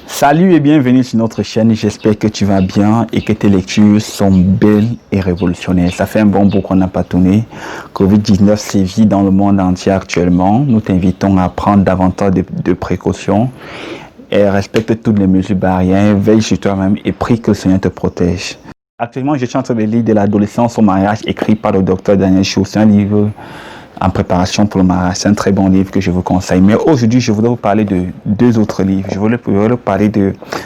Salut et bienvenue sur notre chaîne. J'espère que tu vas bien et que tes lectures sont belles et révolutionnaires. Ça fait un bon bout qu'on n'a pas tourné. Covid-19 sévit dans le monde entier actuellement. Nous t'invitons à prendre davantage de précautions et respecte toutes les mesures barrières. Veille sur toi-même et prie que le Seigneur te protège. Actuellement, je suis en train de lire De l'adolescence au mariage, écrit par le docteur Daniel Chou. C'est un livre en préparation pour le mariage. C'est un très bon livre que je vous conseille. Mais aujourd'hui, je voudrais vous parler de deux autres livres. Je voudrais vous parler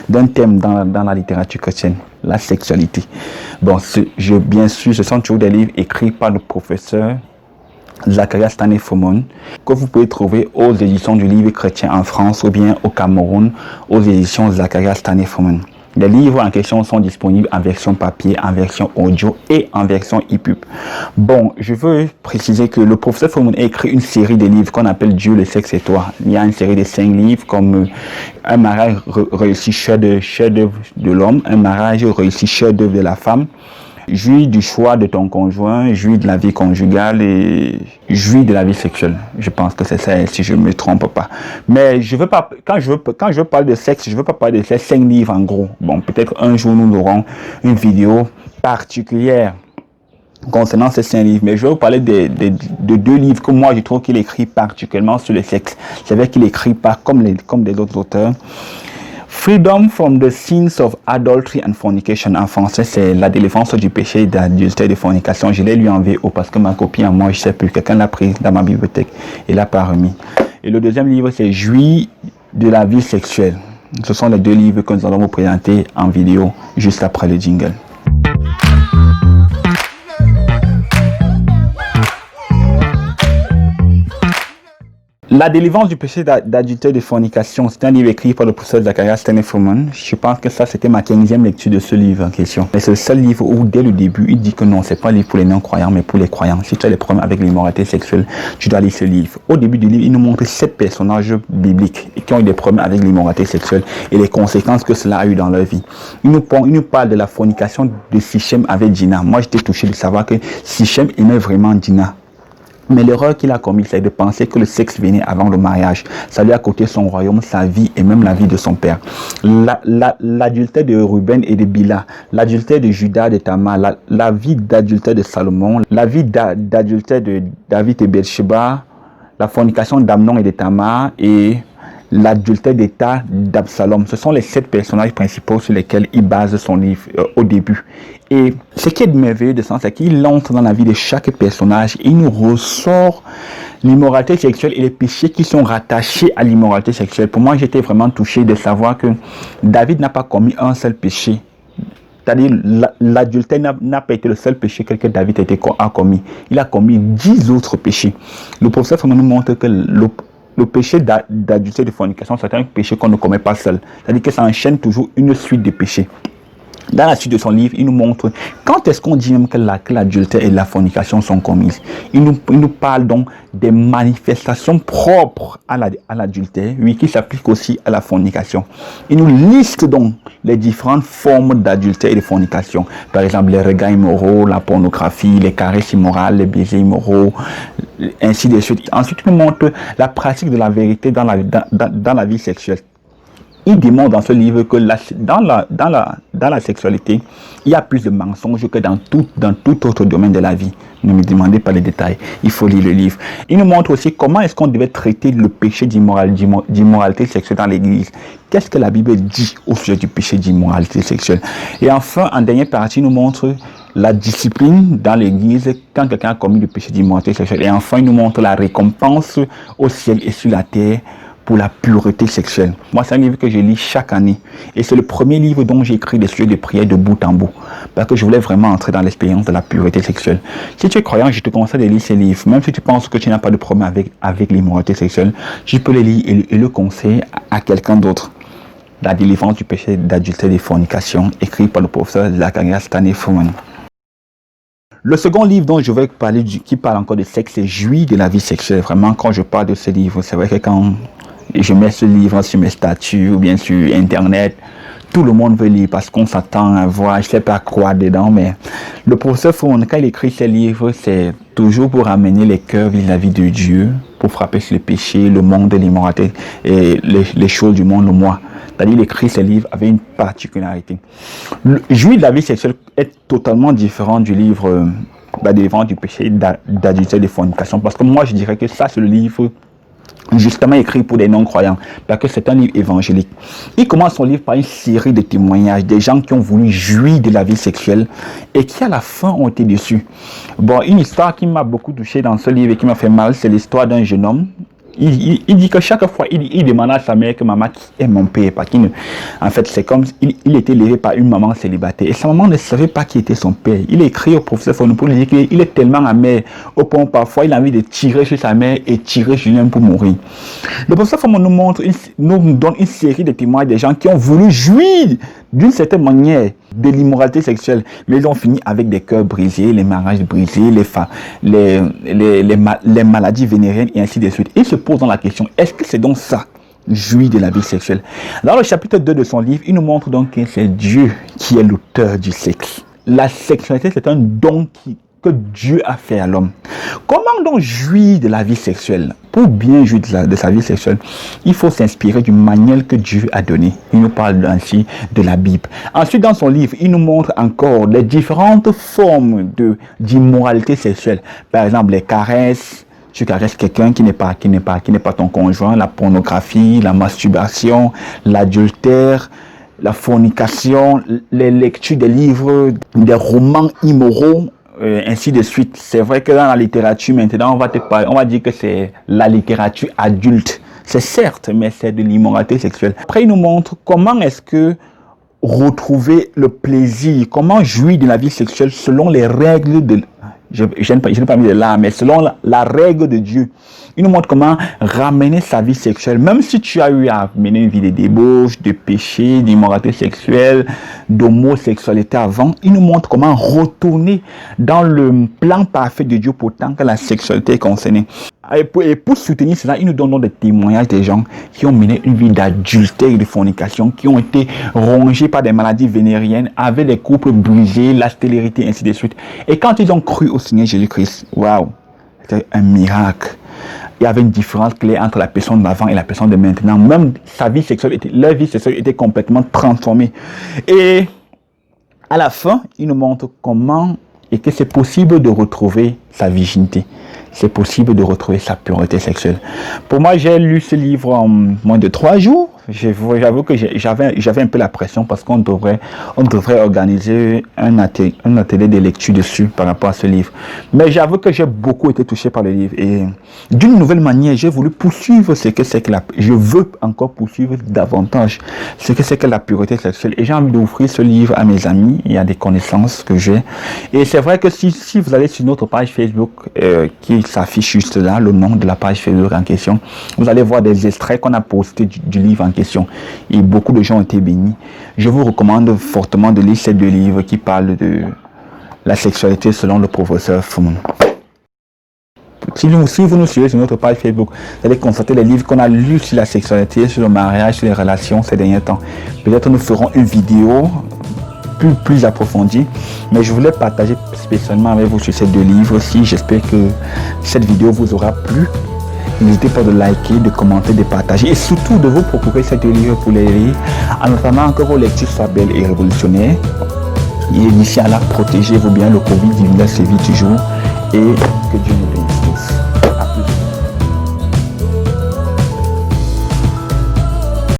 d'un thème dans la littérature chrétienne, la sexualité. Bon, bien sûr, ce sont toujours des livres écrits par le professeur Zacharias Stanley-Fomon, que vous pouvez trouver aux éditions du livre chrétien en France ou bien au Cameroun, aux éditions Zacharias Stanley-Fomon. Les livres en question sont disponibles en version papier, en version audio et en version e-pub. Bon, je veux préciser que le professeur Fomon a écrit une série de livres qu'on appelle Dieu, le sexe et toi. Il y a une série de 5 livres comme Un mariage réussi, chef-d'œuvre de l'homme, Un mariage réussi, chef-d'œuvre de la femme, Jouis du choix de ton conjoint, jouis de la vie conjugale et jouis de la vie sexuelle. Je pense que c'est ça, si je ne me trompe pas. Mais je veux pas, quand je veux parler de sexe, je veux pas parler de ces 5 livres en gros. Bon, peut-être un jour nous aurons une vidéo particulière concernant ces 5 livres. Mais je vais vous parler de 2 livres que moi je trouve qu'il écrit particulièrement sur le sexe. C'est vrai qu'il écrit pas comme des autres auteurs. Freedom from the Sins of Adultery and Fornication. En français, c'est La délivrance du péché d'adultère et de fornication. Je l'ai lu en VO parce que ma copie en moi, je ne sais plus, quelqu'un l'a pris dans ma bibliothèque et l'a pas remis. Et le deuxième livre, c'est Jouis de la vie sexuelle. Ce sont les 2 livres que nous allons vous présenter en vidéo juste après le jingle. La délivrance du péché d'adultère et de fornication, c'est un livre écrit par le professeur Zacharias Stanley-Fomon. Je pense que ça, c'était ma 15e lecture de ce livre en question. Mais c'est le seul livre où, dès le début, il dit que non, c'est pas un livre pour les non-croyants, mais pour les croyants. Si tu as des problèmes avec l'immoralité sexuelle, tu dois lire ce livre. Au début du livre, il nous montre 7 personnages bibliques qui ont eu des problèmes avec l'immoralité sexuelle et les conséquences que cela a eu dans leur vie. Il nous parle de la fornication de Sichem avec Dina. Moi, j'étais touché de savoir que Sichem aimait vraiment Dina. Mais l'erreur qu'il a commise, c'est de penser que le sexe venait avant le mariage. Ça lui a coûté son royaume, sa vie et même la vie de son père. L'adultère de Ruben et de Bila, l'adultère de Judas et de Tamar, la vie d'adultère de Salomon, la vie d'adultère de David et Bathsheba, la fornication d'Amnon et de Tamar et l'adultère d'état d'Absalom. Ce sont les 7 personnages principaux sur lesquels il base son livre au début. Et ce qui est merveilleux de ça, c'est qu'il entre dans la vie de chaque personnage et il nous ressort l'immoralité sexuelle et les péchés qui sont rattachés à l'immoralité sexuelle. Pour moi, j'étais vraiment touché de savoir que David n'a pas commis un seul péché. C'est-à-dire, l'adultère n'a pas été le seul péché que David a commis. Il a commis 10 autres péchés. Le professeur nous montre que le péché d'adultère et de fornication, c'est un péché qu'on ne commet pas seul. C'est-à-dire que ça enchaîne toujours une suite de péchés. Dans la suite de son livre, il nous montre quand est-ce qu'on dit même que l'adultère et la fornication sont commises. Il nous parle donc des manifestations propres à l'adultère, oui, qui s'appliquent aussi à la fornication. Il nous liste donc les différentes formes d'adultère et de fornication. Par exemple, les regards immoraux, la pornographie, les caresses immorales, les baisers immoraux, ainsi de suite. Ensuite, il nous montre la pratique de la vérité dans la vie sexuelle. Il démontre dans ce livre que dans la sexualité, il y a plus de mensonges que dans tout autre domaine de la vie. Ne me demandez pas les détails, il faut lire le livre. Il nous montre aussi comment est-ce qu'on devait traiter le péché d'immoralité sexuelle dans l'église. Qu'est-ce que la Bible dit au sujet du péché d'immoralité sexuelle? Et enfin, en dernière partie, il nous montre la discipline dans l'église quand quelqu'un a commis le péché d'immoralité sexuelle. Et enfin, il nous montre la récompense au ciel et sur la terre pour la pureté sexuelle. Moi, c'est un livre que je lis chaque année. Et c'est le premier livre dont j'ai écrit des sujets de prière de bout en bout. Parce que je voulais vraiment entrer dans l'expérience de la pureté sexuelle. Si tu es croyant, je te conseille de lire ces livres. Même si tu penses que tu n'as pas de problème avec l'immoralité sexuelle, tu peux les lire et le conseiller à quelqu'un d'autre. La délivrance du péché d'adultère et de fornication, écrit par le professeur Zacharias Stanley-Fomon. Le second livre dont je vais parler, qui parle encore de sexe, c'est Jouis de la vie sexuelle. Vraiment, quand je parle de ce livre, c'est vrai que quand je mets ce livre sur mes statuts ou bien sur Internet, tout le monde veut lire parce qu'on s'attend à voir, je sais pas quoi dedans, mais le professeur Froment, quand il écrit ses livres, c'est toujours pour amener les cœurs vis-à-vis de Dieu, pour frapper sur le péché, le monde, l'immoralité et les choses du monde, le moi. C'est-à-dire, il écrit ses livres avec une particularité. Jouir de la vie sexuelle est totalement différent du livre Délivrance du péché, d'adultère, de fornication, parce que moi, je dirais que ça, c'est le livre justement écrit pour des non-croyants, parce que c'est un livre évangélique. Il commence son livre par une série de témoignages des gens qui ont voulu jouir de la vie sexuelle et qui à la fin ont été déçus. Bon, une histoire qui m'a beaucoup touché dans ce livre et qui m'a fait mal, c'est l'histoire d'un jeune homme. Il dit que chaque fois, il demande à sa mère que maman qui est mon père, parce qu'il en fait, c'est comme il était élevé par une maman célibataire et sa maman ne savait pas qui était son père. Il écrit au professeur Froment pour lui dire qu'il est tellement amer au point où parfois il a envie de tirer sur sa mère et tirer sur lui-même pour mourir. Le professeur Froment nous donne une série de témoignages des gens qui ont voulu jouir d'une certaine manière de l'immoralité sexuelle, mais ils ont fini avec des cœurs brisés, les mariages brisés, les maladies vénériennes et ainsi de suite. Il se pose la question, est-ce que c'est donc ça, jouir de la vie sexuelle? Dans le chapitre 2 de son livre, il nous montre donc que c'est Dieu qui est l'auteur du sexe. La sexualité, c'est un don que Dieu a fait à l'homme. Comment donc jouir de la vie sexuelle? Pour bien jouir de sa vie sexuelle, il faut s'inspirer du manuel que Dieu a donné. Il nous parle ainsi de la Bible. Ensuite, dans son livre, il nous montre encore les différentes formes d'immoralité sexuelle. Par exemple, les caresses. Tu caresses quelqu'un qui n'est pas ton conjoint, la pornographie, la masturbation, l'adultère, la fornication, les lectures des livres, des romans immoraux, ainsi de suite. C'est vrai que dans la littérature maintenant, on va dire que c'est la littérature adulte. C'est certes, mais c'est de l'immoralité sexuelle. Après, il nous montre comment est-ce que retrouver le plaisir, comment jouir de la vie sexuelle selon les règles de... Je n'ai pas mis de là, mais selon la règle de Dieu. Il nous montre comment ramener sa vie sexuelle. Même si tu as eu à mener une vie de débauche, de péché, d'immoralité sexuelle, d'homosexualité avant, il nous montre comment retourner dans le plan parfait de Dieu pourtant que la sexualité est concernée. Et pour soutenir cela, il nous donne des témoignages des gens qui ont mené une vie d'adultère et de fornication, qui ont été rongés par des maladies vénériennes, avec des couples brisés, la stérilité, ainsi de suite. Et quand ils ont cru au Seigneur Jésus-Christ, waouh, c'était un miracle. Il y avait une différence claire entre la personne d'avant et la personne de maintenant. Même leur vie sexuelle était complètement transformée. Et à la fin, il nous montre comment et que c'est possible de retrouver sa virginité. C'est possible de retrouver sa pureté sexuelle. Pour moi, j'ai lu ce livre en moins de 3 jours. J'avoue que j'avais un peu la pression parce qu'on devrait organiser un atelier de lecture dessus par rapport à ce livre. Mais j'avoue que j'ai beaucoup été touché par le livre. Et d'une nouvelle manière, j'ai voulu poursuivre ce que c'est que je veux encore poursuivre davantage ce que c'est que la pureté sexuelle. Et j'ai envie d'offrir ce livre à mes amis et à des connaissances que j'ai. Et c'est vrai que si vous allez sur notre page Facebook qui s'affiche juste là, le nom de la page Facebook en question, vous allez voir des extraits qu'on a postés du livre en question. Et beaucoup de gens ont été bénis. Je vous recommande fortement de lire ces 2 livres qui parlent de la sexualité selon le professeur Froment. Si vous nous suivez sur notre page Facebook, vous allez constater les livres qu'on a lus sur la sexualité, sur le mariage, sur les relations ces derniers temps. Peut-être nous ferons une vidéo plus approfondie, mais je voulais partager spécialement avec vous sur ces 2 livres aussi. J'espère que cette vidéo vous aura plu. N'hésitez pas de liker, de commenter, de partager et surtout de vous procurer ces 2 livres pour les lire en attendant que vos lectures soient belles et révolutionnaires. Et d'ici à là, protégez-vous bien, le Covid-19 sévit toujours et que Dieu nous bénisse.